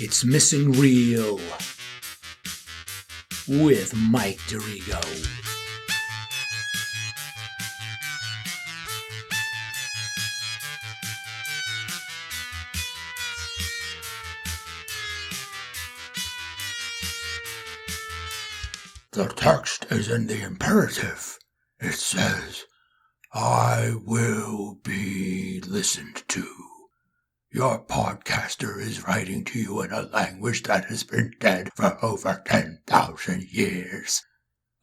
It's Missing Real with Mike Darrigo. The text is in the imperative. It says, I will be listened to. Your podcaster is writing to you in a language that has been dead for over 10,000 years.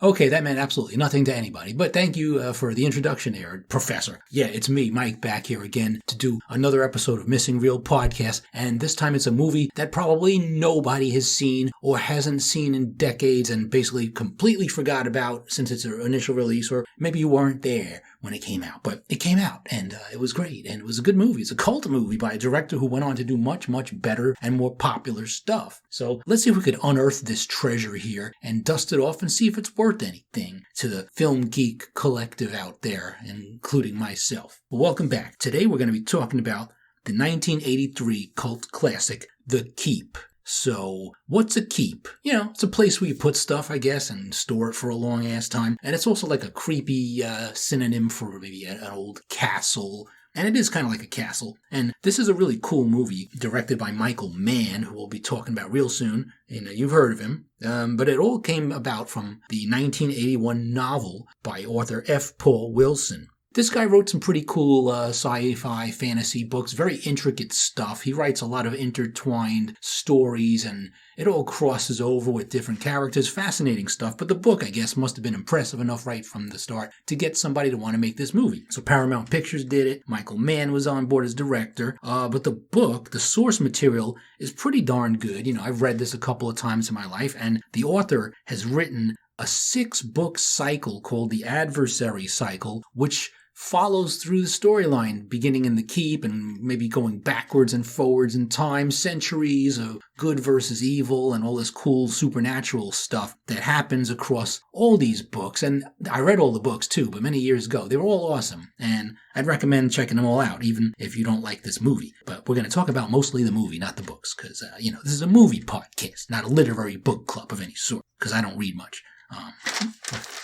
Okay, that meant absolutely nothing to anybody, but thank you for the introduction there, Professor. Yeah, it's me, Mike, back here again to do another episode of Missing Real Podcast, and this time it's a movie that probably nobody has seen or hasn't seen in decades and basically completely forgot about since its initial release, or maybe you weren't there when it came out, but it came out, and it was great, and it was a good movie. It's a cult movie by a director who went on to do much, much better and more popular stuff. So let's see if we could unearth this treasure here and dust it off and see if it's worth anything to the film geek collective out there, including myself. Well, welcome back. Today we're going to be talking about the 1983 cult classic, The Keep. So, what's a keep? You know, it's a place where you put stuff, I guess, and store it for a long ass time. And it's also like a creepy synonym for maybe an old castle. And it is kind of like a castle. And this is a really cool movie directed by Michael Mann, who we'll be talking about real soon. And you've heard of him. But it all came about from the 1981 novel by author F. Paul Wilson. This guy wrote some pretty cool sci-fi fantasy books, very intricate stuff. He writes a lot of intertwined stories, and it all crosses over with different characters. Fascinating stuff, but the book, I guess, must have been impressive enough right from the start to get somebody to want to make this movie. So Paramount Pictures did it. Michael Mann was on board as director. But the book, the source material, is pretty darn good. You know, I've read this a couple of times in my life, and the author has written a 6-book cycle called the Adversary Cycle, which follows through the storyline, beginning in The Keep and maybe going backwards and forwards in time, centuries of good versus evil and all this cool supernatural stuff that happens across all these books. And I read all the books too, but many years ago. They were all awesome, and I'd recommend checking them all out, even if you don't like this movie. But we're going to talk about mostly the movie, not the books, because, this is a movie podcast, not a literary book club of any sort, because I don't read much. I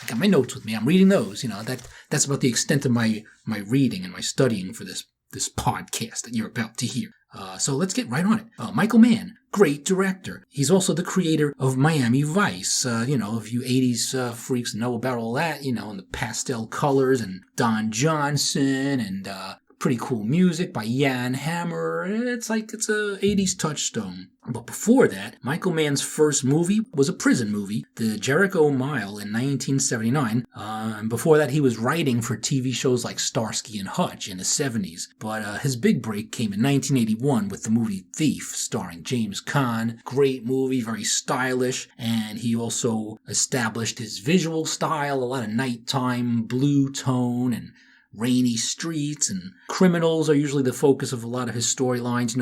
got my notes with me. I'm reading those. That's about the extent of my reading and my studying for this podcast that you're about to hear. So let's get right on it. Michael Mann, great director. He's also the creator of Miami Vice. If you 80s freaks know about all that, and the pastel colors and Don Johnson and pretty cool music by Jan Hammer. It's a 80s touchstone. But before that, Michael Mann's first movie was a prison movie, The Jericho Mile in 1979. And before that, he was writing for TV shows like Starsky and Hutch in the 70s. But his big break came in 1981 with the movie Thief, starring James Caan. Great movie, very stylish. And he also established his visual style, a lot of nighttime blue tone and rainy streets, and criminals are usually the focus of a lot of his storylines,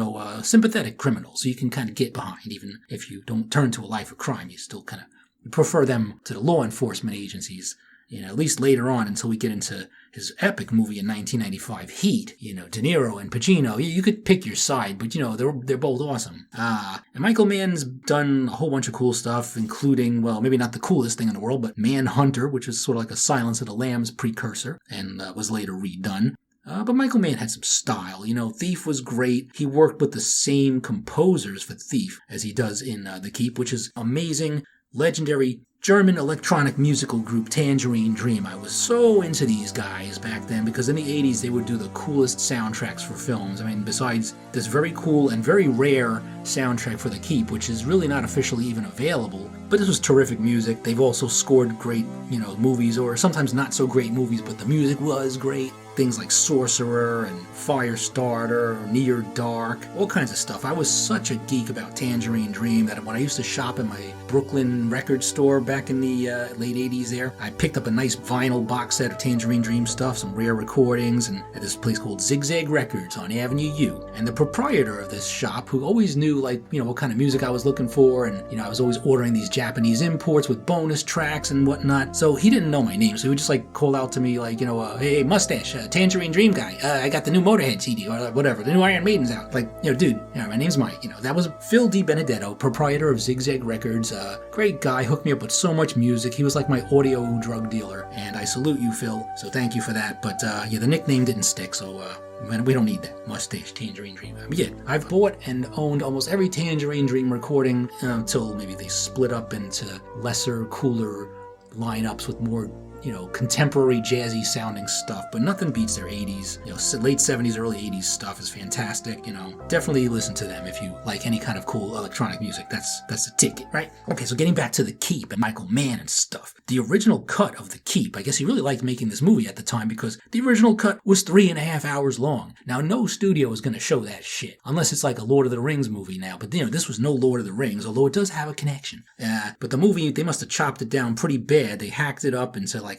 sympathetic criminals, so you can kind of get behind. Even if you don't turn to a life of crime, you still kind of prefer them to the law enforcement agencies, at least later on until we get into his epic movie in 1995, Heat. De Niro and Pacino, you could pick your side, but they're both awesome. And Michael Mann's done a whole bunch of cool stuff, including, well, maybe not the coolest thing in the world, but Manhunter, which was sort of like a Silence of the Lambs precursor, and was later redone. But Michael Mann had some style. Thief was great. He worked with the same composers for Thief as he does in The Keep, which is amazing, legendary German electronic musical group Tangerine Dream. I was so into these guys back then because in the 80s they would do the coolest soundtracks for films. Besides this very cool and very rare soundtrack for The Keep, which is really not officially even available, but this was terrific music. They've also scored great, movies, or sometimes not so great movies, but the music was great. Things like Sorcerer and Firestarter, Near Dark, all kinds of stuff. I was such a geek about Tangerine Dream that when I used to shop at my Brooklyn record store back in the late 80s there. I picked up a nice vinyl box set of Tangerine Dream stuff, some rare recordings, and at this place called Zigzag Records on Avenue U. And the proprietor of this shop, who always knew, like, you know, what kind of music I was looking for, and, you know, I was always ordering these Japanese imports with bonus tracks and whatnot, so he didn't know my name, so he would just, like, call out to me, like, you know, hey, Mustache, Tangerine Dream guy, I got the new Motorhead CD, or whatever, the new Iron Maiden's out. Like, you know, dude, you know, my name's Mike, you know, that was Phil DiBenedetto, proprietor of Zigzag Records, great guy, hooked me up with so much music. He was like my audio drug dealer, and I salute you, Phil, so thank you for that. But yeah, the nickname didn't stick, so we don't need that. Mustache, Tangerine Dream. Yeah, I've bought and owned almost every Tangerine Dream recording until maybe they split up into lesser, cooler lineups with more, you know, contemporary jazzy sounding stuff, but nothing beats their 80s, you know, late 70s, early 80s stuff is fantastic, you know. Definitely listen to them if you like any kind of cool electronic music. That's the ticket, right? Okay, so getting back to The Keep and Michael Mann and stuff. The original cut of The Keep, I guess he really liked making this movie at the time because the original cut was 3.5 hours long. Now, no studio is going to show that shit, unless it's like a Lord of the Rings movie now, but you know, this was no Lord of the Rings, although it does have a connection. But the movie, they must have chopped it down pretty bad. They hacked it up into like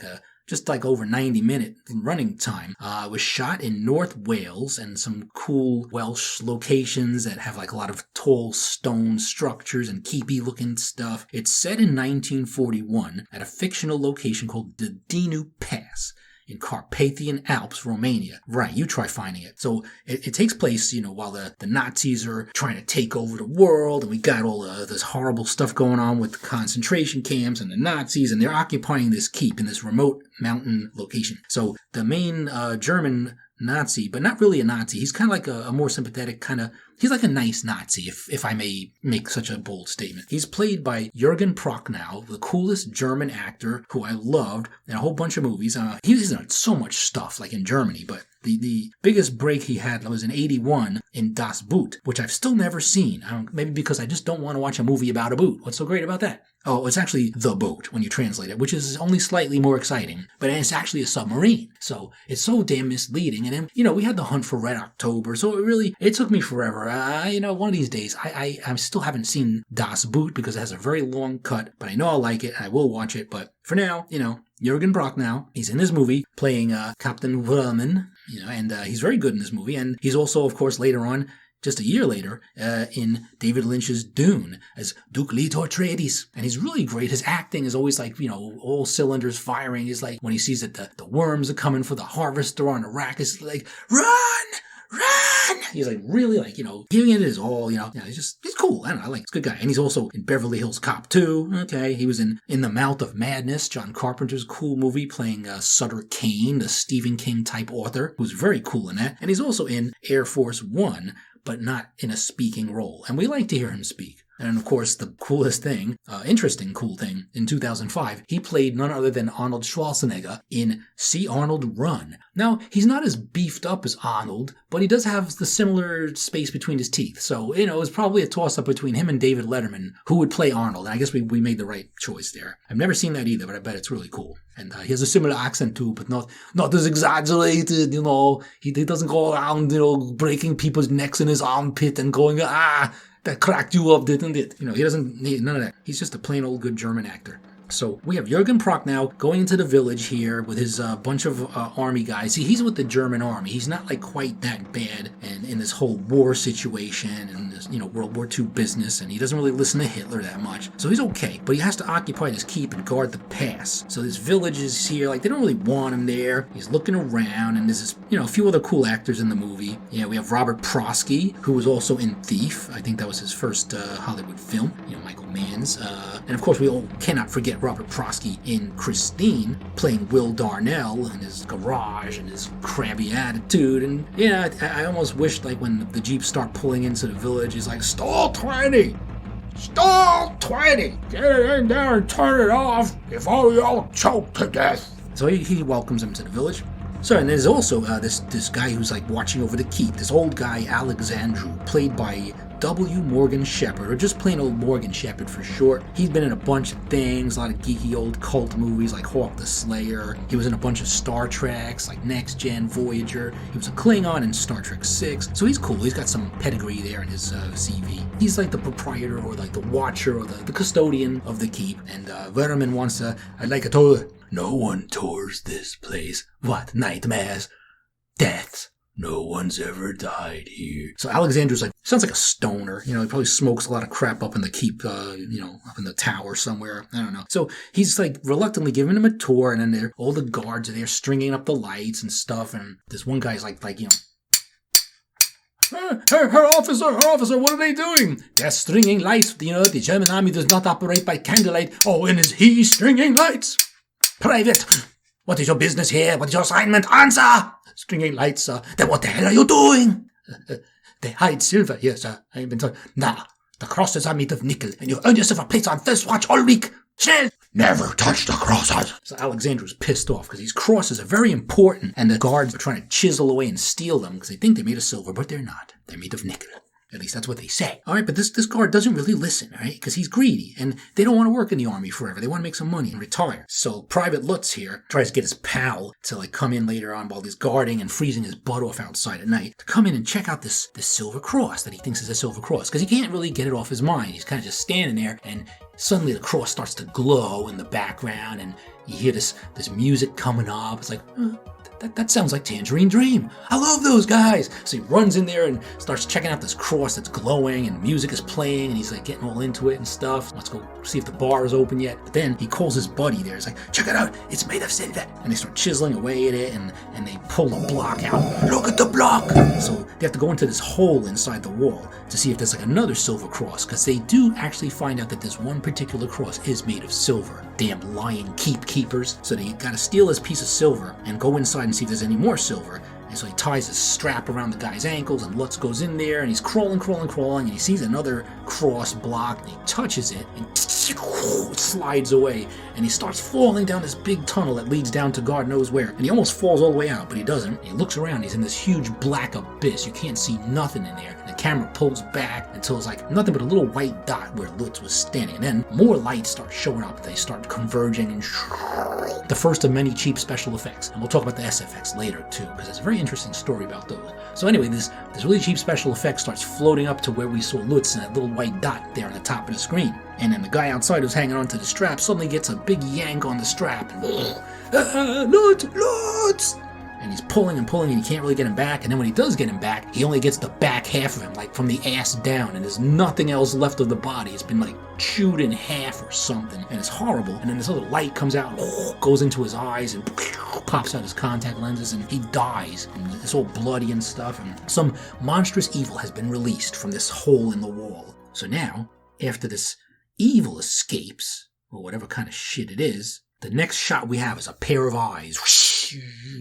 just like over 90-minute running time. It was shot in North Wales and some cool Welsh locations that have like a lot of tall stone structures and keepy looking stuff. It's set in 1941 at a fictional location called the Dinu Pass in Carpathian Alps, Romania. Right, you try finding it. So it takes place, you know, while the Nazis are trying to take over the world, and we got all this horrible stuff going on with the concentration camps and the Nazis, and they're occupying this keep in this remote mountain location. So the main German Nazi, but not really a Nazi. He's kind of like a more sympathetic kind of, he's like a nice Nazi, if I may make such a bold statement. He's played by Jürgen Prochnow, the coolest German actor who I loved in a whole bunch of movies. He's in so much stuff, like in Germany, but the biggest break he had was in 81 in Das Boot, which I've still never seen. Maybe because I just don't want to watch a movie about a boot. What's so great about that? Oh, it's actually The Boat when you translate it, which is only slightly more exciting, but it's actually a submarine. So it's so damn misleading. And then, you know, we had The Hunt for Red October, so it took me forever. You know, one of these days, I still haven't seen Das Boot because it has a very long cut, but I know I'll like it and I will watch it. But for now, you know, Jürgen Prochnow, he's in this movie playing Captain Wurman, you know, and he's very good in this movie. And he's also, of course, later on, just a year later, in David Lynch's Dune as Duke Leto Atreides. And he's really great. His acting is always like, you know, all cylinders firing. He's like, when he sees that the worms are coming for the harvester on the rack, it's like, run! He's like really like, you know, giving it his all, you know. Yeah, he's cool. I don't know, I like, he's a good guy. And he's also in Beverly Hills Cop 2. Okay, he was in the Mouth of Madness, John Carpenter's cool movie, playing Sutter Kane, the Stephen King type author, who's very cool in that. And he's also in Air Force One, but not in a speaking role. And we like to hear him speak. And of course, the coolest thing, interesting cool thing, in 2005, he played none other than Arnold Schwarzenegger in See Arnold Run. Now, he's not as beefed up as Arnold, but he does have the similar space between his teeth. So, you know, it's probably a toss-up between him and David Letterman, who would play Arnold. And I guess we made the right choice there. I've never seen that either, but I bet it's really cool. And he has a similar accent too, but not as exaggerated, you know. He doesn't go around, you know, breaking people's necks in his armpit and going, that cracked you up, didn't it? You know, he doesn't need none of that. He's just a plain old good German actor. So we have Jürgen Prochnow going into the village here with his bunch of army guys. See, he's with the German army. He's not like quite that bad and in this whole war situation and this, you know, World War II business, and he doesn't really listen to Hitler that much. So he's okay, but he has to occupy this keep and guard the pass. So this village is here, like they don't really want him there. He's looking around, and there's this, you know, a few other cool actors in the movie. Yeah, we have Robert Prosky, who was also in Thief. I think that was his first Hollywood film. You know, Michael Mann's. And of course, we all cannot forget Robert Prosky in Christine, playing Will Darnell in his garage and his crabby attitude. And yeah, I almost wished, like, when the Jeeps start pulling into the village, he's like, stall 20! Stall 20! Get in there and turn it off before you all choke to death. So he welcomes him to the village. So, and there's also this guy who's like watching over the keep, this old guy, Alexandru, played by W. Morgan Shepherd, or just plain old Morgan Shepherd for short. He's been in a bunch of things, a lot of geeky old cult movies like Hawk the Slayer. He was in a bunch of Star Treks like Next Gen, Voyager. He was a Klingon in Star Trek 6. So he's cool. He's got some pedigree there in his CV. He's like the proprietor or like the watcher or the custodian of the keep. And Vermin wants to, I'd like to tell you, no one tours this place. What? Nightmares? Deaths? No one's ever died here. So Alexander's like, sounds like a stoner. He probably smokes a lot of crap up in the keep, up in the tower somewhere. I don't know. So he's like reluctantly giving him a tour, and then all the guards are there stringing up the lights and stuff. And this one guy's like, Herr officer, what are they doing? They're stringing lights. The German army does not operate by candlelight. Oh, and is he stringing lights? Private, what is your business here? What is your assignment? Answer! Stringing lights, sir. Then what the hell are you doing? They hide silver. Yes, sir. I have been told. Nah, the crosses are made of nickel, and you earn yourself a place on first watch all week. Schnell! Never touch the crosses. So Alexander was pissed off because these crosses are very important, and the guards are trying to chisel away and steal them because they think they're made of silver, but they're not. They're made of nickel. At least that's what they say. All right, but this guard doesn't really listen, right? Because he's greedy, and they don't want to work in the army forever. They want to make some money and retire. So Private Lutz here tries to get his pal to come in later on while he's guarding and freezing his butt off outside at night to come in and check out this silver cross that he thinks is a silver cross, because he can't really get it off his mind. He's kind of just standing there, and suddenly the cross starts to glow in the background, and you hear this music coming up. It's like, That sounds like Tangerine Dream. I love those guys. So he runs in there and starts checking out this cross that's glowing, and music is playing, and he's like getting all into it and stuff. Let's go see if the bar is open yet. But then he calls his buddy there. He's like, check it out. It's made of silver. And they start chiseling away at it, and they pull a block out. Look at the block. So they have to go into this hole inside the wall to see if there's like another silver cross, because they do actually find out that this one particular cross is made of silver. Damn lying keepers. So they gotta steal this piece of silver and go inside and see if there's any more silver. And so he ties a strap around the guy's ankles, and Lutz goes in there, and he's crawling, and he sees another cross block, and he touches it, and it slides away, and he starts falling down this big tunnel that leads down to God knows where. And he almost falls all the way out, but he doesn't. He looks around, he's in this huge black abyss. You can't see nothing in there. The camera pulls back until it's like nothing but a little white dot where Lutz was standing. And then more lights start showing up. They start converging, and the first of many cheap special effects. And we'll talk about the SFX later too, because it's a very interesting story about those. So anyway, this really cheap special effect starts floating up to where we saw Lutz and that little white dot there on the top of the screen. And then the guy outside who's hanging onto the strap suddenly gets a big yank on the strap. And Lutz! And he's pulling and he can't really get him back. And then when he does get him back, he only gets the back half of him, like from the ass down, and there's nothing else left of the body. It's been like chewed in half or something, and it's horrible. And then this other light comes out and goes into his eyes and pops out his contact lenses, and he dies. And it's all bloody and stuff, and some monstrous evil has been released from this hole in the wall. So now, after this evil escapes, or whatever kind of shit it is, the next shot we have is a pair of eyes.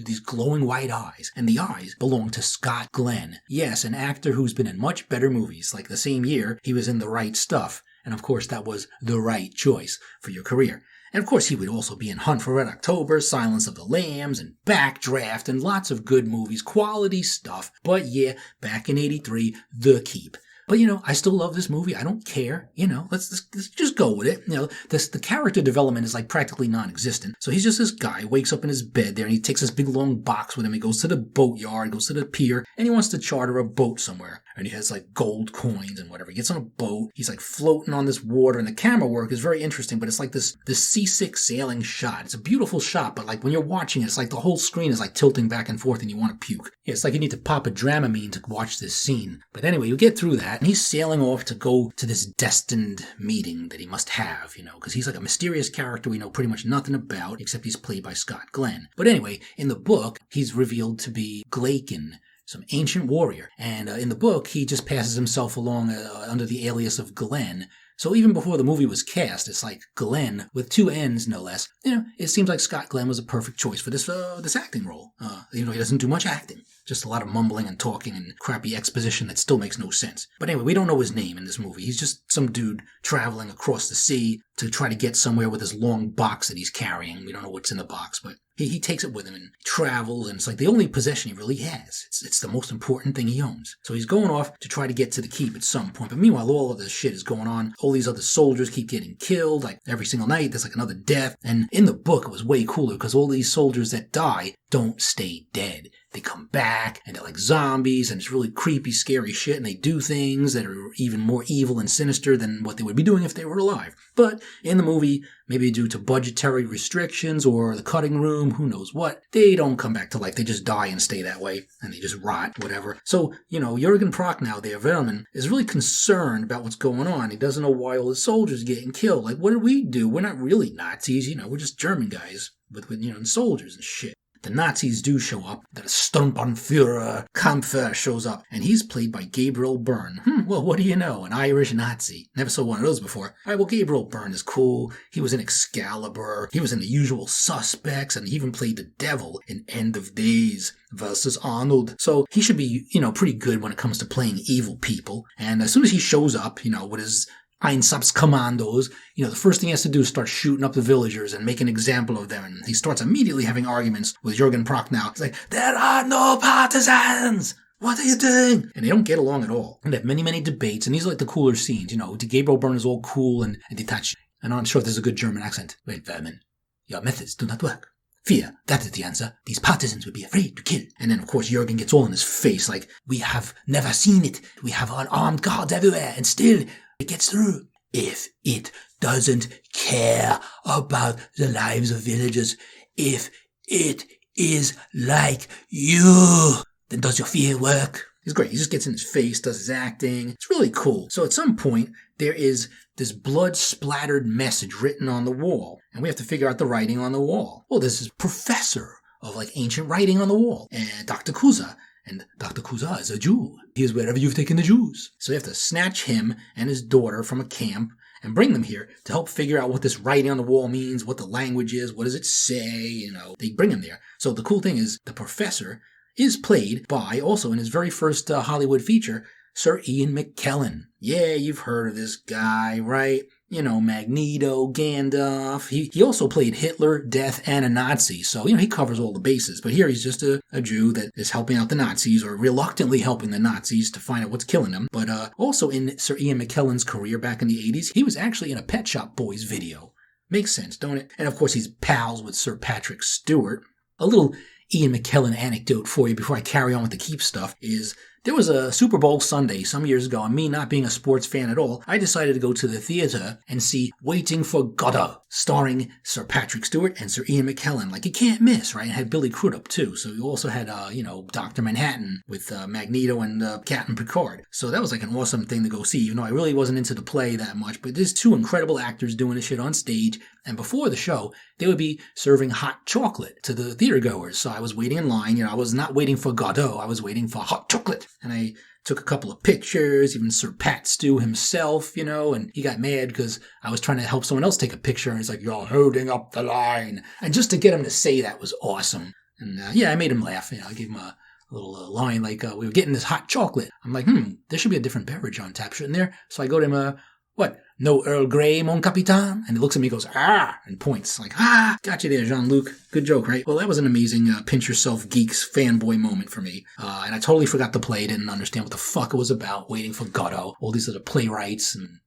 These glowing white eyes. And the eyes belong to Scott Glenn. Yes, an actor who's been in much better movies. Like the same year, he was in The Right Stuff. And of course, that was the right choice for your career. And of course, he would also be in Hunt for Red October, Silence of the Lambs, and Backdraft, and lots of good movies, quality stuff. But yeah, back in '83, The Keep. But, I still love this movie. I don't care. Let's just go with it. The character development is like practically non-existent. So he's just this guy, wakes up in his bed there, and he takes this big long box with him. He goes to the boatyard, goes to the pier, and he wants to charter a boat somewhere. And he has like gold coins and whatever. He gets on a boat. He's like floating on this water, and the camera work is very interesting, but it's like this seasick sailing shot. It's a beautiful shot, but like when you're watching it, it's like the whole screen is like tilting back and forth and you want to puke. Yeah, it's like you need to pop a Dramamine to watch this scene. But anyway, you get through that, and he's sailing off to go to this destined meeting that he must have, because he's like a mysterious character we know pretty much nothing about, except he's played by Scott Glenn. But anyway, in the book, he's revealed to be Glaken, some ancient warrior. And in the book, he just passes himself along under the alias of Glenn. So even before the movie was cast, it's like Glenn, with two N's no less. It seems like Scott Glenn was a perfect choice for this acting role. He doesn't do much acting. Just a lot of mumbling and talking and crappy exposition that still makes no sense. But anyway, we don't know his name in this movie. He's just some dude traveling across the sea to try to get somewhere with this long box that he's carrying. We don't know what's in the box, but He takes it with him and travels, and it's like the only possession he really has. It's the most important thing he owns. So he's going off to try to get to the keep at some point. But meanwhile, all of this shit is going on. All these other soldiers keep getting killed. Like every single night, there's like another death. And in the book, it was way cooler because all these soldiers that die don't stay dead. They come back and they're like zombies, and it's really creepy, scary shit, and they do things that are even more evil and sinister than what they would be doing if they were alive. But in the movie, maybe due to budgetary restrictions or the cutting room, who knows what, they don't come back to life. They just die and stay that way, and they just rot, whatever. So, Jürgen Prochnow there, Vermin, is really concerned about what's going on. He doesn't know why all the soldiers are getting killed. Like, what did we do? We're not really Nazis, we're just German guys with soldiers and shit. The Nazis do show up. The Sturmbannführer Kampfer shows up, and he's played by Gabriel Byrne. Well, what do you know? An Irish Nazi. Never saw one of those before. All right, well, Gabriel Byrne is cool. He was in Excalibur. He was in The Usual Suspects, and he even played the devil in End of Days versus Arnold. So he should be, pretty good when it comes to playing evil people. And as soon as he shows up, with his Einsatzkommandos, the first thing he has to do is start shooting up the villagers and make an example of them. And he starts immediately having arguments with Jürgen Prochnow. He's like, there are no partisans! What are you doing? And they don't get along at all. And they have many, many debates, and these are like the cooler scenes. Gabriel Byrne is all cool and detached. And I'm sure if there's a good German accent. Wait, Vermin, your methods do not work. Fear, that is the answer. These partisans would be afraid to kill. And then, of course, Jürgen gets all in his face, like, we have never seen it. We have unarmed guards everywhere, and still it gets through. If it doesn't care about the lives of villagers, if it is like you, then does your fear work? He's great. He just gets in his face, does his acting. It's really cool. So at some point, there is this blood-splattered message written on the wall, and we have to figure out the writing on the wall. Well, this is professor of ancient writing on the wall, and Dr. Kuza. And Dr. Kuza is a Jew. He is wherever you've taken the Jews. So they have to snatch him and his daughter from a camp and bring them here to help figure out what this writing on the wall means, what the language is, what does it say, They bring him there. So the cool thing is the professor is played by, also in his very first Hollywood feature, Sir Ian McKellen. Yeah, you've heard of this guy, right? Magneto, Gandalf. He also played Hitler, Death, and a Nazi. So, he covers all the bases. But here he's just a Jew that is helping out the Nazis, or reluctantly helping the Nazis to find out what's killing them. But also in Sir Ian McKellen's career back in the 80s, he was actually in a Pet Shop Boys video. Makes sense, don't it? And of course he's pals with Sir Patrick Stewart. A little Ian McKellen anecdote for you before I carry on with the Keep stuff is there was a Super Bowl Sunday some years ago, and me not being a sports fan at all, I decided to go to the theater and see Waiting for Godot, starring Sir Patrick Stewart and Sir Ian McKellen. Like, you can't miss, right? It had Billy Crudup, too. So you also had, Dr. Manhattan with Magneto and Captain Picard. So that was like an awesome thing to go see, even though I really wasn't into the play that much. But there's two incredible actors doing this shit on stage. And before the show, they would be serving hot chocolate to the theater goers. So I was waiting in line. I was not waiting for Godot. I was waiting for hot chocolate. And I took a couple of pictures, even Sir Pat Stew himself, and he got mad because I was trying to help someone else take a picture. And he's like, you're holding up the line. And just to get him to say that was awesome. And I made him laugh. I gave him a little line like, we were getting this hot chocolate. I'm like, there should be a different beverage on tap, shouldn't there? So I go to him, what? No Earl Grey, mon capitaine? And he looks at me and goes, and points. Like, got you there, Jean-Luc. Good joke, right? Well, that was an amazing pinch-yourself geeks fanboy moment for me. And I totally forgot to play, didn't understand what the fuck it was about, waiting for Godot. All these other playwrights and...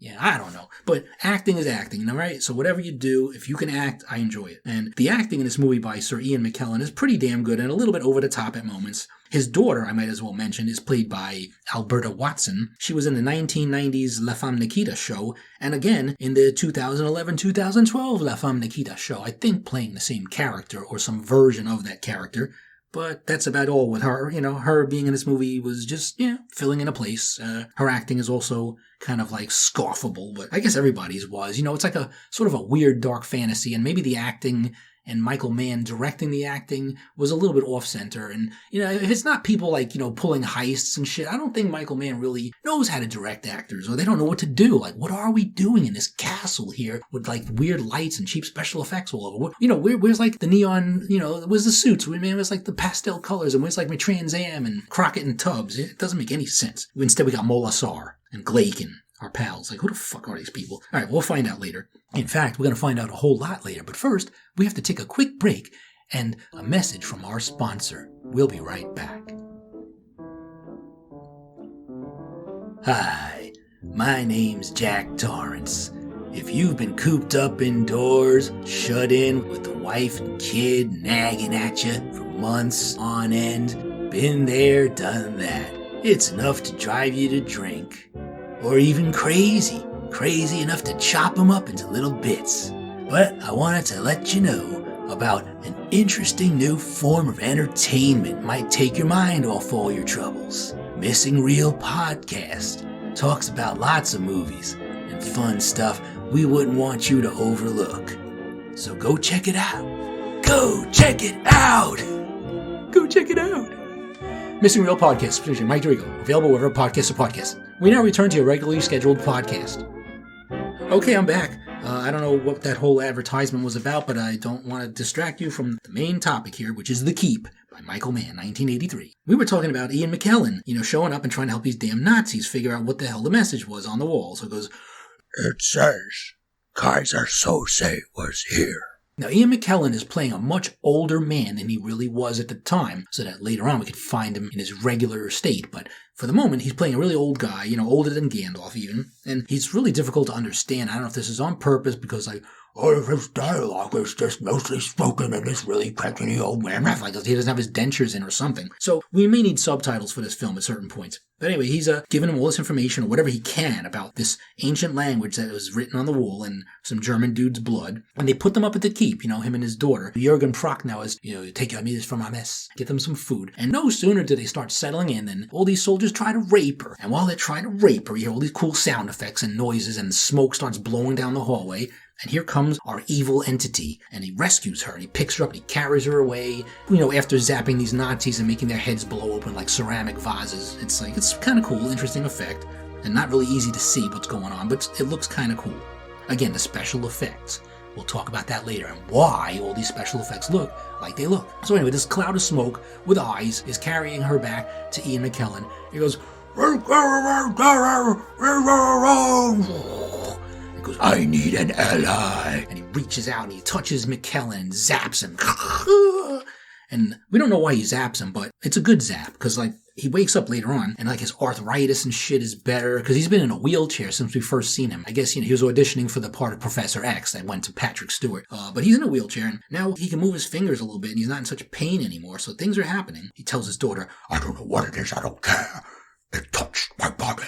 yeah, I don't know. But acting is acting, right? So whatever you do, if you can act, I enjoy it. And the acting in this movie by Sir Ian McKellen is pretty damn good and a little bit over the top at moments. His daughter, I might as well mention, is played by Alberta Watson. She was in the 1990s La Femme Nikita show, and again in the 2011-2012 La Femme Nikita show, I think playing the same character or some version of that character. But that's about all with her. Her being in this movie was just, filling in a place. Her acting is also kind of like scoffable, but I guess everybody's was. It's like a sort of a weird dark fantasy, and maybe the acting and Michael Mann directing the acting was a little bit off-center. And, if it's not people like, pulling heists and shit, I don't think Michael Mann really knows how to direct actors, or they don't know what to do. Like, what are we doing in this castle here with like weird lights and cheap special effects all over? Where's like the neon, where's the suits? Where's like the pastel colors? And where's like my Trans Am and Crockett and Tubbs? It doesn't make any sense. Instead, we got Molasar and Glake and our pals. Like, who the fuck are these people? All right, we'll find out later. In fact, we're going to find out a whole lot later. But first, we have to take a quick break and a message from our sponsor. We'll be right back. Hi, my name's Jack Torrance. If you've been cooped up indoors, shut in with the wife and kid nagging at you for months on end, been there, done that. It's enough to drive you to drink. Or even crazy enough to chop them up into little bits. But I wanted to let you know about an interesting new form of entertainment might take your mind off all your troubles. Missing Real Podcast talks about lots of movies and fun stuff we wouldn't want you to overlook. So go check it out. Go check it out! Go check it out! Missing Real Podcast, featuring Mike Darrigo, available wherever podcasts are podcasts. We now return to your regularly scheduled podcast. Okay, I'm back. I don't know what that whole advertisement was about, but I don't want to distract you from the main topic here, which is The Keep by Michael Mann, 1983. We were talking about Ian McKellen, showing up and trying to help these damn Nazis figure out what the hell the message was on the wall. So it goes, "It says, Kaiser Sose was here." Now, Ian McKellen is playing a much older man than he really was at the time, so that later on we could find him in his regular state. But for the moment, he's playing a really old guy, older than Gandalf even, and he's really difficult to understand. I don't know if this is on purpose because, all of his dialogue is just mostly spoken in this really crackly old man. Like he doesn't have his dentures in or something. So we may need subtitles for this film at certain points. But anyway, he's giving him all this information or whatever he can about this ancient language that was written on the wall in some German dude's blood. And they put them up at the keep, him and his daughter. Jürgen Prochnow is, take your meals from our mess, get them some food. And no sooner do they start settling in than all these soldiers try to rape her. And while they're trying to rape her, you hear all these cool sound effects and noises and smoke starts blowing down the hallway. And here comes our evil entity, and he rescues her, and he picks her up, and he carries her away, after zapping these Nazis and making their heads blow open like ceramic vases. It's kind of cool, interesting effect, and not really easy to see what's going on, but it looks kind of cool. Again, the special effects. We'll talk about that later, and why all these special effects look like they look. So anyway, this cloud of smoke with eyes is carrying her back to Ian McKellen. He goes, he goes, "I need an ally." And he reaches out and he touches McKellen and zaps him. And we don't know why he zaps him, but it's a good zap because, he wakes up later on and, his arthritis and shit is better because he's been in a wheelchair since we first seen him. I guess, he was auditioning for the part of Professor X that went to Patrick Stewart. But he's in a wheelchair and now he can move his fingers a little bit and he's not in such pain anymore. So things are happening. He tells his daughter, "I don't know what it is, I don't care. It touched my body."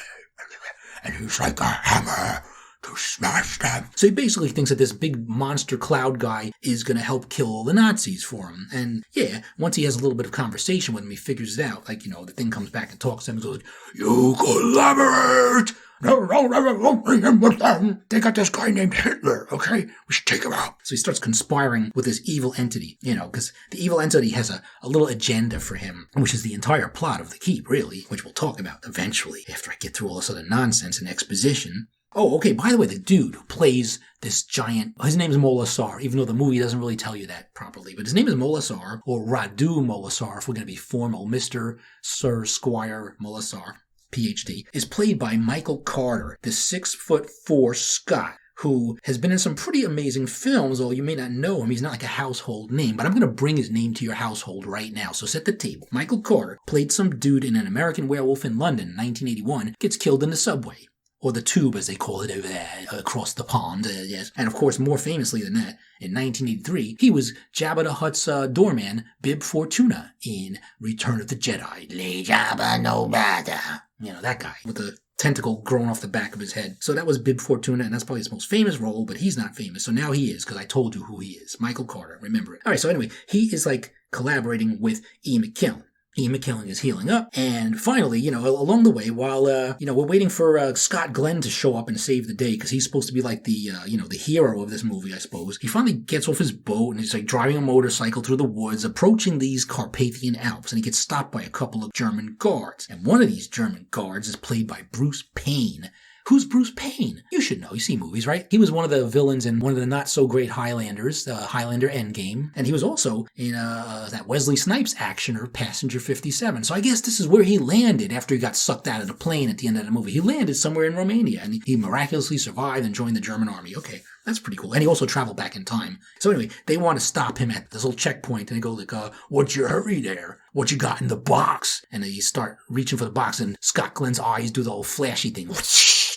And he's like a hammer to smash them. So he basically thinks that this big monster cloud guy is going to help kill all the Nazis for him. And yeah, once he has a little bit of conversation with him, he figures it out. The thing comes back and talks to him and goes, "You collaborate! With them. They got this guy named Hitler, okay? We should take him out." So he starts conspiring with this evil entity, because the evil entity has a little agenda for him, which is the entire plot of The Keep, really, which we'll talk about eventually after I get through all this other nonsense and exposition. Oh, okay, by the way, the dude who plays this giant, his name is Molasar, even though the movie doesn't really tell you that properly, but his name is Molasar, or Radu Molasar, if we're going to be formal, Mr. Sir Squire Molasar, PhD, is played by Michael Carter, this 6'4" Scot, who has been in some pretty amazing films, although you may not know him. He's not like a household name, but I'm going to bring his name to your household right now, so set the table. Michael Carter played some dude in An American Werewolf in London in 1981, gets killed in the subway. Or the tube, as they call it over there, across the pond, yes. And of course, more famously than that, in 1983, he was Jabba the Hutt's doorman, Bib Fortuna, in Return of the Jedi. Le Jabba no matter. That guy with the tentacle growing off the back of his head. So that was Bib Fortuna, and that's probably his most famous role, but he's not famous. So now he is, because I told you who he is. Michael Carter, remember it. All right, so anyway, he is collaborating with Ian McKellen. Ian McKellen is healing up, and finally, along the way, while, we're waiting for Scott Glenn to show up and save the day, because he's supposed to be the hero of this movie, I suppose. He finally gets off his boat, and he's driving a motorcycle through the woods, approaching these Carpathian Alps, and he gets stopped by a couple of German guards. And one of these German guards is played by Bruce Payne. Who's Bruce Payne? You should know. You see movies, right? He was one of the villains in one of the not-so-great Highlanders, Highlander Endgame. And he was also in that Wesley Snipes actioner, Passenger 57. So I guess this is where he landed after he got sucked out of the plane at the end of the movie. He landed somewhere in Romania, and he miraculously survived and joined the German army. Okay. That's pretty cool. And he also traveled back in time. So anyway, they want to stop him at this little checkpoint, and they go like, what's your hurry there? What you got in the box? And they start reaching for the box, and Scott Glenn's eyes do the whole flashy thing.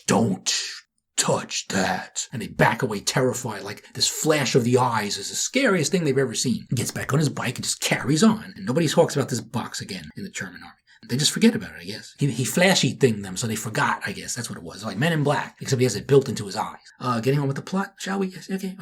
Don't touch that. And they back away terrified, like this flash of the eyes is the scariest thing they've ever seen. He gets back on his bike and just carries on. And nobody talks about this box again in the German army. They just forget about it, I guess. He flashy thinged them, so they forgot, I guess. That's what it was. Like Men in Black, except he has it built into his eyes. Getting on with the plot, shall we? Yes, okay.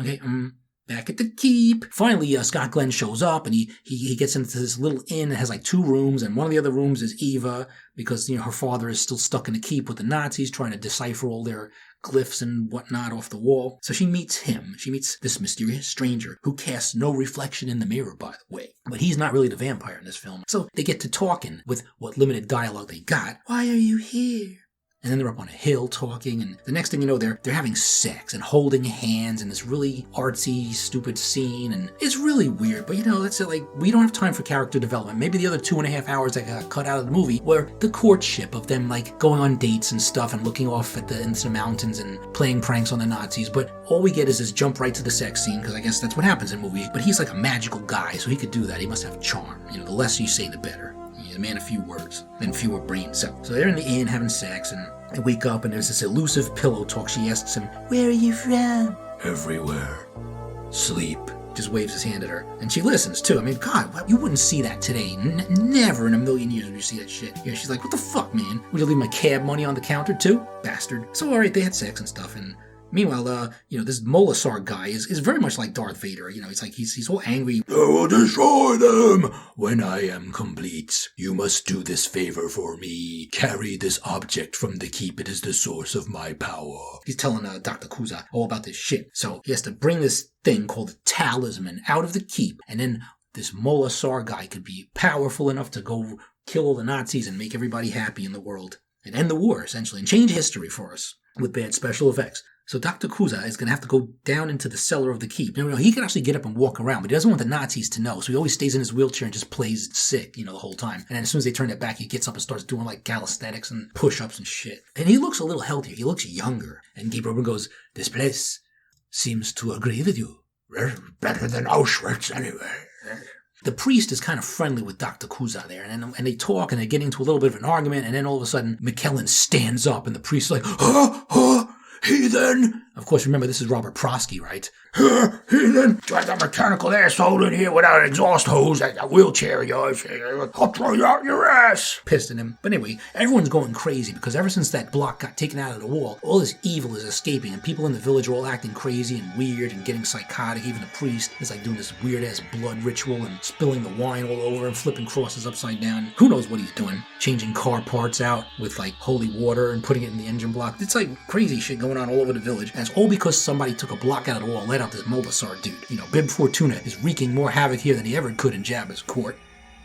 Back at the keep. Finally, Scott Glenn shows up, and he gets into this little inn that has like 2 rooms, and one of the other rooms is Eva, because, her father is still stuck in the keep with the Nazis, trying to decipher all their glyphs and whatnot off the wall. So she meets him. She meets this mysterious stranger who casts no reflection in the mirror, by the way. But he's not really the vampire in this film. So they get to talking with what limited dialogue they got. Why are you here? And then they're up on a hill talking, and the next thing you know, they're having sex and holding hands in this really artsy, stupid scene, and it's really weird. But that's it. Like, we don't have time for character development. Maybe the other 2.5 hours that got cut out of the movie were the courtship of them, like going on dates and stuff and looking off into the mountains and playing pranks on the Nazis. But all we get is this jump right to the sex scene, because I guess that's what happens in movies. But he's like a magical guy, so he could do that. He must have charm. The less you say, the better. He's a man of few words and fewer brains. So they're in the inn having sex, and they wake up, and there's this elusive pillow talk. She asks him, "Where are you from?" "Everywhere. Sleep." Just waves his hand at her, and she listens too. I mean, God, you wouldn't see that today. Never in a million years would you see that shit. She's like, "What the fuck, man? Would you leave my cab money on the counter too, bastard?" So all right, they had sex and stuff, and meanwhile, this Molasar guy is very much like Darth Vader. It's like he's all angry. "I will destroy them when I am complete. You must do this favor for me. Carry this object from the keep. It is the source of my power." He's telling Dr. Kuza all about this shit. So he has to bring this thing called the talisman out of the keep, and then this Molasar guy could be powerful enough to go kill all the Nazis and make everybody happy in the world and end the war, essentially, and change history for us with bad special effects. So Dr. Kuza is going to have to go down into the cellar of the keep. He can actually get up and walk around, but he doesn't want the Nazis to know. So he always stays in his wheelchair and just plays sick, the whole time. And then as soon as they turn it back, he gets up and starts doing like calisthenics and push-ups and shit. And he looks a little healthier. He looks younger. And Gabriel goes, "This place seems to agree with you." "Better than Auschwitz anyway." The priest is kind of friendly with Dr. Kuza there, and they talk, and they get into a little bit of an argument, and then all of a sudden, McKellen stands up, and the priest's like, "Heathen!" Of course, remember, this is Robert Prosky, right? "Heathen! Drive that mechanical asshole in here without an exhaust hose at that wheelchair of yours. I'll throw you out your ass." Pissed at him. But anyway, everyone's going crazy, because ever since that block got taken out of the wall, all this evil is escaping, and people in the village are all acting crazy and weird and getting psychotic. Even the priest is like doing this weird-ass blood ritual and spilling the wine all over and flipping crosses upside down. Who knows what he's doing? Changing car parts out with like holy water and putting it in the engine block. It's like crazy shit going on all over the village. And it's all because somebody took a block out of the wall and let out this Molasar dude. Bib Fortuna is wreaking more havoc here than he ever could in Jabba's court.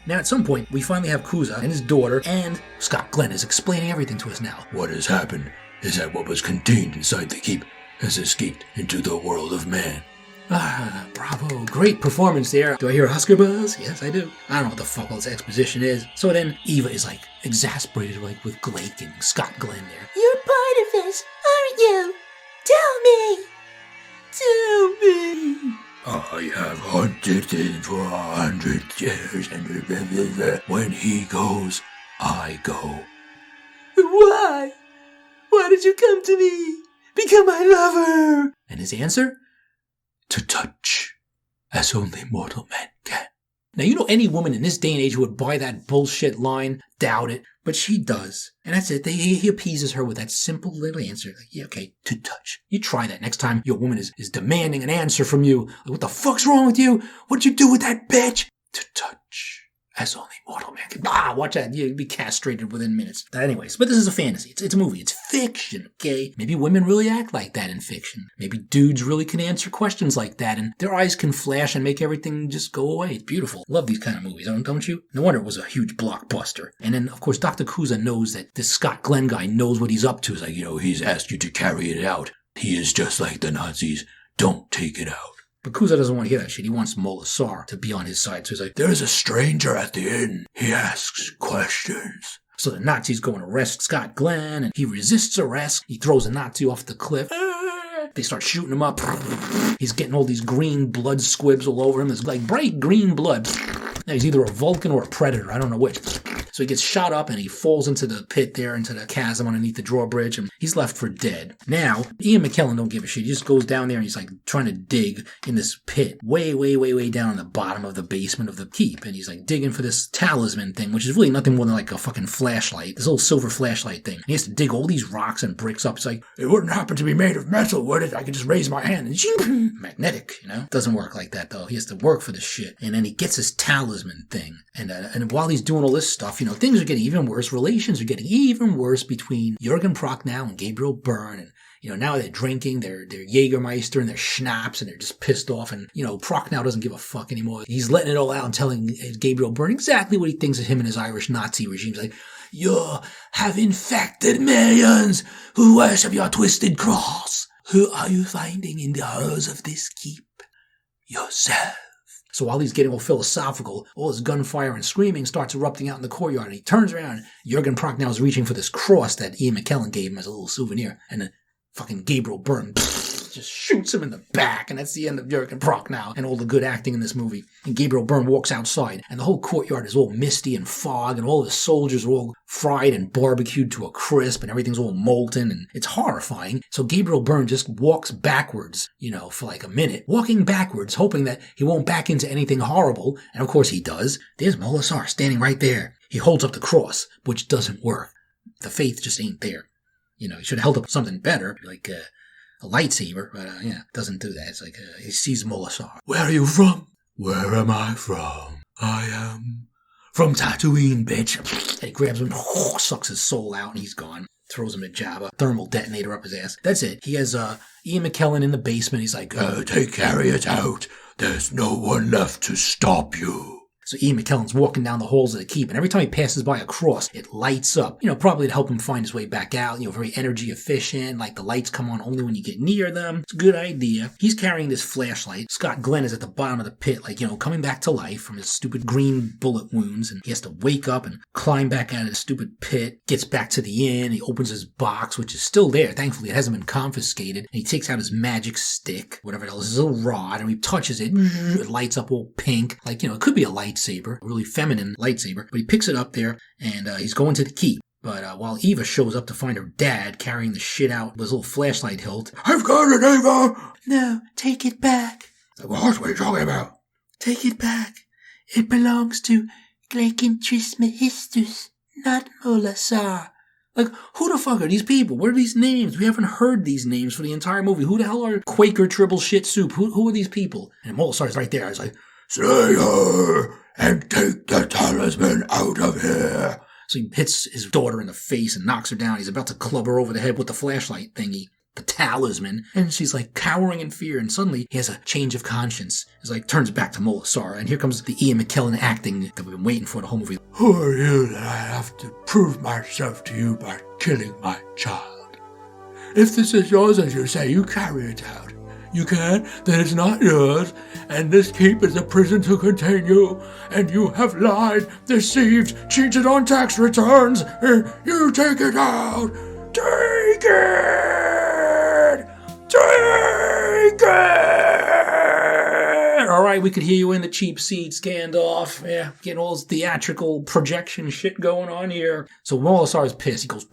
Now, at some point, we finally have Kuza and his daughter, and Scott Glenn is explaining everything to us now. "What has happened is that what was contained inside the keep has escaped into the world of man." Ah, bravo. Great performance there. Do I hear a Husker buzz? Yes, I do. I don't know what the fuck all this exposition is. So then Eva is like exasperated like with Blake and Scott Glenn there. "You're part of this, aren't you? Tell me! Tell me!" "I have hunted him for 100 years, and when he goes, I go." "Why? Why did you come to me? Become my lover?" And his answer? "To touch, as only mortal men can." Now, any woman in this day and age who would buy that bullshit line, doubt it, but she does. And that's it. He appeases her with that simple little answer. Like, yeah, okay, to touch. You try that next time your woman is demanding an answer from you. Like, what the fuck's wrong with you? What'd you do with that bitch? To touch, as only mortal man can. Watch that. You'd be castrated within minutes. Anyways, but this is a fantasy. It's a movie. It's fiction, okay? Maybe women really act like that in fiction. Maybe dudes really can answer questions like that, and their eyes can flash and make everything just go away. It's beautiful. Love these kind of movies, don't you? No wonder it was a huge blockbuster. And then, of course, Dr. Kuza knows that this Scott Glenn guy knows what he's up to. It's like, he's asked you to carry it out. He is just like the Nazis. Don't take it out. But Kuza doesn't want to hear that shit. He wants Molasar to be on his side. So he's like, "There is a stranger at the inn. He asks questions." So the Nazis go and arrest Scott Glenn, and he resists arrest. He throws a Nazi off the cliff. They start shooting him up. He's getting all these green blood squibs all over him. There's like bright green blood. Now, he's either a Vulcan or a Predator. I don't know which. So he gets shot up and he falls into the pit there, into the chasm underneath the drawbridge, and he's left for dead. Now, Ian McKellen don't give a shit. He just goes down there and he's like trying to dig in this pit way, way, way, way down in the bottom of the basement of the keep. And he's like digging for this talisman thing, which is really nothing more than like a fucking flashlight, this little silver flashlight thing. And he has to dig all these rocks and bricks up. It's like, it wouldn't happen to be made of metal, would it? I could just raise my hand and magnetic, you know? Doesn't work like that though. He has to work for this shit. And then he gets his talisman thing. And while he's doing all this stuff, you know, things are getting even worse. Relations are getting even worse between Jurgen Prochnow and Gabriel Byrne. And, you know, now they're drinking their Jägermeister and their schnapps, and they're just pissed off. And, you know, Prochnow doesn't give a fuck anymore. He's letting it all out and telling Gabriel Byrne exactly what he thinks of him and his Irish Nazi regime. He's like, you have infected millions who worship your twisted cross. Who are you finding in the halls of this keep? Yourself. So while he's getting all philosophical, all this gunfire and screaming starts erupting out in the courtyard, and he turns around. Jurgen Prochnow is reaching for this cross that Ian McKellen gave him as a little souvenir, and then fucking Gabriel Byrne just shoots him in the back, and that's the end of Jurgen Prochnow and all the good acting in this movie. And Gabriel Byrne walks outside, and the whole courtyard is all misty and fog, and all the soldiers are all fried and barbecued to a crisp, and everything's all molten, and it's horrifying. So Gabriel Byrne just walks backwards, you know, for like a minute, walking backwards, hoping that he won't back into anything horrible, and of course he does. There's Molasar standing right there. He holds up the cross, which doesn't work. The faith just ain't there. You know, he should have held up something better, like a lightsaber, but yeah, doesn't do that. It's like he sees Molasar. Where are you from? Where am I from? I am from Tatooine, bitch. And he grabs him, sucks his soul out, and he's gone. Throws him a Jabba, thermal detonator up his ass. That's it. He has Ian McKellen in the basement. He's like, take Harriet out. There's no one left to stop you. So Ian McKellen's walking down the halls of the keep, and every time he passes by a cross, it lights up, you know, probably to help him find his way back out, you know, very energy efficient, like the lights come on only when you get near them. It's a good idea. He's carrying this flashlight. Scott Glenn is at the bottom of the pit, like, you know, coming back to life from his stupid green bullet wounds, and he has to wake up and climb back out of the stupid pit, gets back to the inn, he opens his box, which is still there. Thankfully, it hasn't been confiscated, and he takes out his magic stick, whatever it is, his little rod, and he touches it, it lights up all pink, like, you know, it could be a lightsaber, a really feminine lightsaber, but he picks it up there, and he's going to the keep. But while Eva shows up to find her dad carrying the shit out with his little flashlight hilt. I've got it, Eva! No, take it back. What are you talking about? Take it back. It belongs to Glaken Trismegistus, not Molasar. Like, who the fuck are these people? What are these names? We haven't heard these names for the entire movie. Who the hell are Quaker Tribble Shit Soup? Who are these people? And Molasar's right there. I was like, slay her and take the talisman out of here. So he hits his daughter in the face and knocks her down. He's about to club her over the head with the flashlight thingy, the talisman. And she's like cowering in fear. And suddenly he has a change of conscience. He's like, turns back to Molasar. And here comes the Ian McKellen acting that we've been waiting for the whole movie. Who are you that I have to prove myself to you by killing my child? If this is yours, as you say, you carry it out. You can, then it's not yours, and this keep is a prison to contain you, and you have lied, deceived, cheated on tax returns, and you take it out! Take it! Take it! Alright, we could hear you in the cheap seats, Gandalf. Yeah, getting all this theatrical projection shit going on here. So Molasar is pissed. He goes,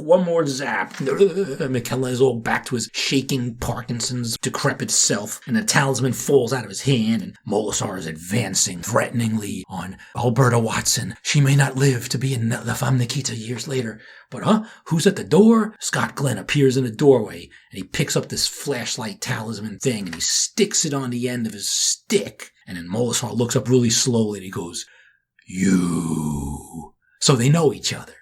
one more zap. McKellen is all back to his shaking Parkinson's decrepit self, and the talisman falls out of his hand, and Molasar is advancing threateningly on Alberta Watson. She may not live to be in La Femme Nikita years later. But who's at the door? Scott Glenn appears in the doorway, and he picks up this flashlight talisman thing, and he sticks it on the end of his stick. And then Molasar looks up really slowly, and he goes, you. So they know each other.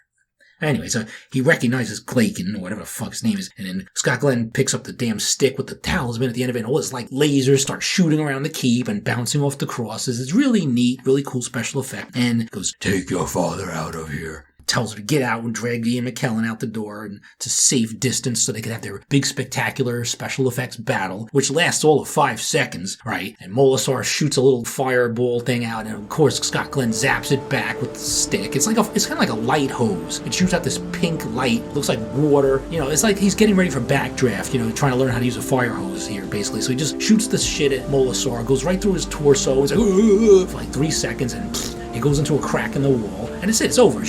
Anyway, so he recognizes Glaken, or whatever the fuck his name is, and then Scott Glenn picks up the damn stick with the talisman at the end of it, and all his like lasers start shooting around the keep and bouncing off the crosses. It's really neat, really cool special effect, and goes, take your father out of here. tells her to get out and drag Ian McKellen out the door and to safe distance so they could have their big spectacular special effects battle, which lasts all of 5 seconds, right? And Molasar shoots a little fireball thing out, and of course Scott Glenn zaps it back with the stick. It's kind of like a light hose. It shoots out this pink light, looks like water. It's like he's getting ready for backdraft, trying to learn how to use a fire hose here, basically. So he just shoots this shit at Molasar, goes right through his torso, and for like 3 seconds, and it goes into a crack in the wall, and it's over.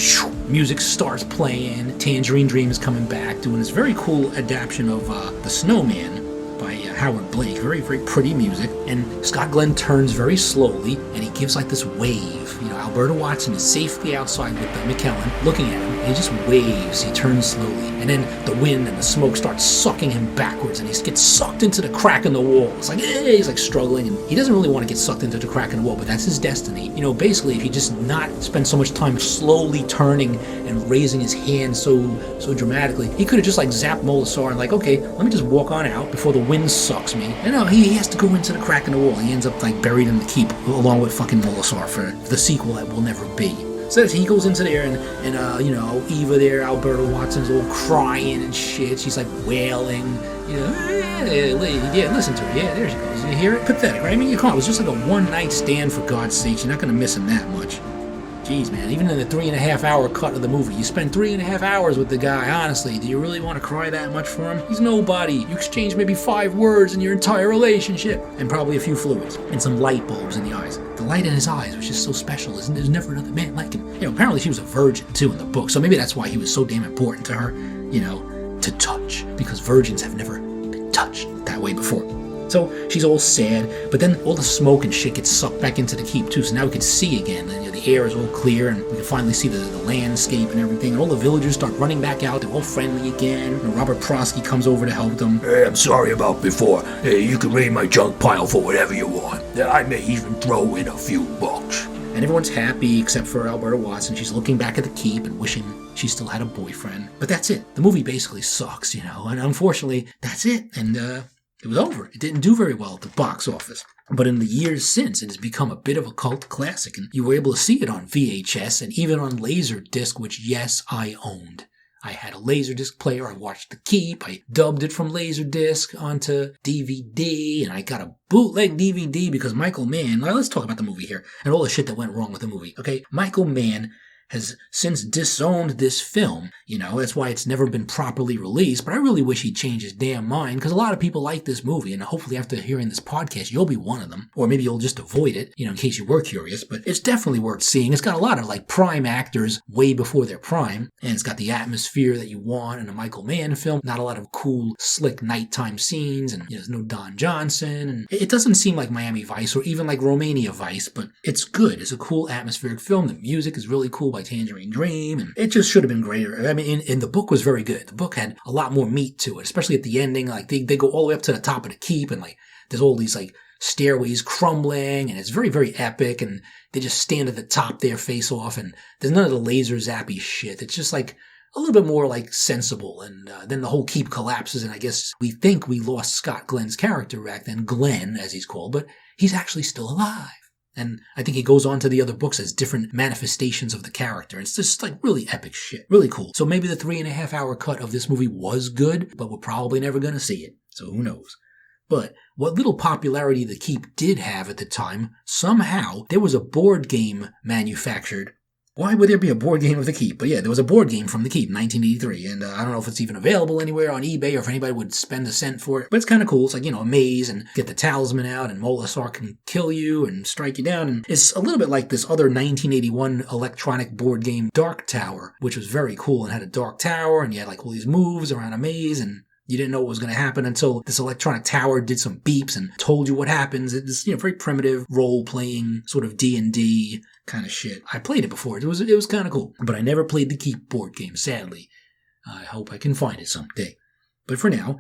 Music starts playing. Tangerine Dream is coming back, doing this very cool adaptation of The Snowman by Howard Blake. Very, very pretty music. And Scott Glenn turns very slowly, and he gives like this wave. Alberta Watson is safely outside with McKellen, looking at him, and he just waves. He turns slowly, and then the wind and the smoke starts sucking him backwards, and he gets sucked into the crack in the wall. It's like, he's like struggling, and he doesn't really want to get sucked into the crack in the wall, but that's his destiny. Basically, if he just not spend so much time slowly turning and raising his hand so dramatically, he could have just like zapped Molasar and like, okay, let me just walk on out before the wind sucks me. And no, he has to go into the crack in the wall. He ends up like buried in the keep along with fucking Molasar for the sequel that will never be. So he goes into there, and Eva there, Alberta Watson's all crying and shit. She's like wailing, yeah, listen to her. Yeah, there she goes. You hear it? Pathetic, right? I mean, come on, it was just like a one-night stand, for God's sakes. You're not going to miss him that much. Jeez, man, even in the 3.5-hour cut of the movie, you spend 3.5 hours with the guy. Honestly, do you really want to cry that much for him? He's nobody. You exchange maybe 5 words in your entire relationship, and probably a few fluids, and some light bulbs in the eyes. The light in his eyes was just so special, isn't there? There's never another man like him. Apparently she was a virgin, too, in the book, so maybe that's why he was so damn important to her, to touch, because virgins have never been touched that way before. So she's all sad, but then all the smoke and shit gets sucked back into the keep too, so now we can see again, and the air is all clear, and we can finally see the landscape and everything, and all the villagers start running back out. They're all friendly again, and Robert Prosky comes over to help them. Hey, I'm sorry about before. Hey, you can raid my junk pile for whatever you want. I may even throw in a few bucks. And everyone's happy except for Alberta Watson. She's looking back at the keep and wishing she still had a boyfriend. But that's it. The movie basically sucks, and unfortunately, that's it. And it was over. It didn't do very well at the box office. But in the years since, it has become a bit of a cult classic, and you were able to see it on VHS and even on Laserdisc, which, yes, I owned. I had a Laserdisc player. I watched The Keep. I dubbed it from Laserdisc onto DVD, and I got a bootleg DVD because Michael Mann, now let's talk about the movie here and all the shit that went wrong with the movie, okay? Michael Mann has since disowned this film. That's why it's never been properly released, but I really wish he'd change his damn mind, because a lot of people like this movie, and hopefully after hearing this podcast, you'll be one of them, or maybe you'll just avoid it, in case you were curious, but it's definitely worth seeing. It's got a lot of, prime actors way before their prime, and it's got the atmosphere that you want in a Michael Mann film, not a lot of cool, slick nighttime scenes, and there's no Don Johnson, and it doesn't seem like Miami Vice, or even like Romania Vice, but it's good. It's a cool atmospheric film. The music is really cool by Tangerine Dream, and it just should have been greater. I mean, and the book was very good. The book had a lot more meat to it, especially at the ending. They go all the way up to the top of the keep, and there's all these stairways crumbling, and it's very, very epic, and they just stand at the top there face off, and there's none of the laser zappy shit. It's just a little bit more sensible, and then the whole keep collapses, and I guess we think we lost Scott Glenn's character back then, Glenn as he's called, but he's actually still alive. And I think he goes on to the other books as different manifestations of the character. It's just really epic shit. Really cool. So maybe the 3.5-hour cut of this movie was good, but we're probably never going to see it. So who knows? But what little popularity The Keep did have at the time, somehow there was a board game manufactured. Why would there be a board game of The Keep? But yeah, there was a board game from The Keep in 1983, and I don't know if it's even available anywhere on eBay or if anybody would spend a cent for it, but it's kind of cool. It's a maze, and get the talisman out, and Molasar can kill you and strike you down, and it's a little bit like this other 1981 electronic board game, Dark Tower, which was very cool and had a dark tower, and you had all these moves around a maze, and you didn't know what was going to happen until this electronic tower did some beeps and told you what happens. It's very primitive role-playing sort of D&D kind of shit. I played it before. It was kind of cool. But I never played the Keep board game, sadly. I hope I can find it someday. But for now,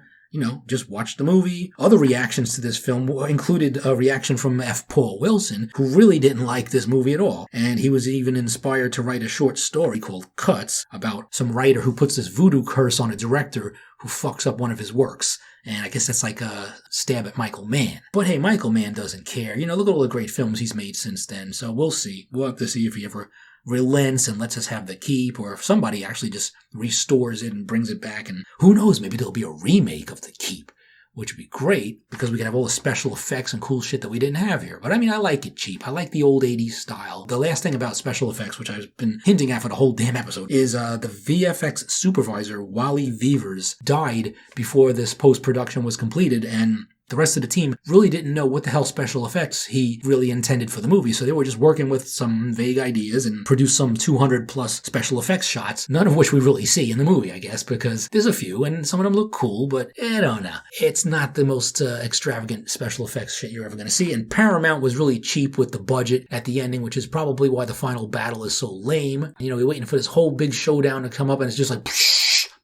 just watch the movie. Other reactions to this film included a reaction from F. Paul Wilson, who really didn't like this movie at all. And he was even inspired to write a short story called Cuts about some writer who puts this voodoo curse on a director who fucks up one of his works. And I guess that's like a stab at Michael Mann. But hey, Michael Mann doesn't care. Look at all the great films he's made since then. So we'll see. We'll have to see if he ever relents and lets us have the keep, or if somebody actually just restores it and brings it back. And who knows, maybe there'll be a remake of the keep, which would be great because we could have all the special effects and cool shit that we didn't have here. But I mean, I like it cheap. I like the old 80s style. The last thing about special effects, which I've been hinting at for the whole damn episode, is the VFX supervisor, Wally Vevers, died before this post-production was completed, and the rest of the team really didn't know what the hell special effects he really intended for the movie, so they were just working with some vague ideas and produced some 200 plus special effects shots, none of which we really see in the movie, I guess, because there's a few and some of them look cool, but I don't know. It's not the most extravagant special effects shit you're ever going to see, and Paramount was really cheap with the budget at the ending, which is probably why the final battle is so lame. You're waiting for this whole big showdown to come up and it's just like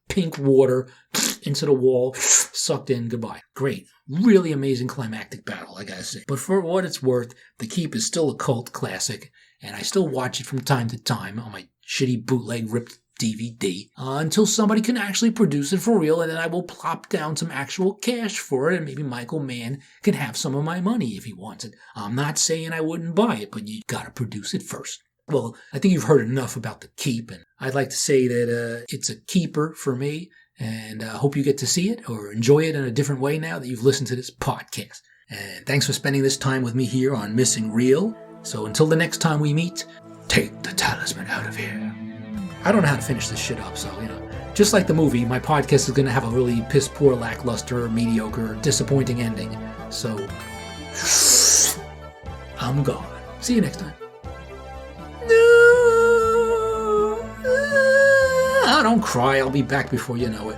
pink water into the wall, sucked in, goodbye. Great. Really amazing climactic battle, I gotta say. But for what it's worth, The Keep is still a cult classic, and I still watch it from time to time on my shitty bootleg ripped DVD until somebody can actually produce it for real, and then I will plop down some actual cash for it, and maybe Michael Mann can have some of my money if he wants it. I'm not saying I wouldn't buy it, but you gotta produce it first. Well, I think you've heard enough about The Keep, and I'd like to say that it's a keeper for me, and I hope you get to see it or enjoy it in a different way now that you've listened to this podcast. And thanks for spending this time with me here on Missing Real. So until the next time we meet, take the talisman out of here. I don't know how to finish this shit up, so, just like the movie, my podcast is going to have a really piss-poor, lackluster, mediocre, disappointing ending. So, I'm gone. See you next time. No, don't cry. I'll be back before you know it.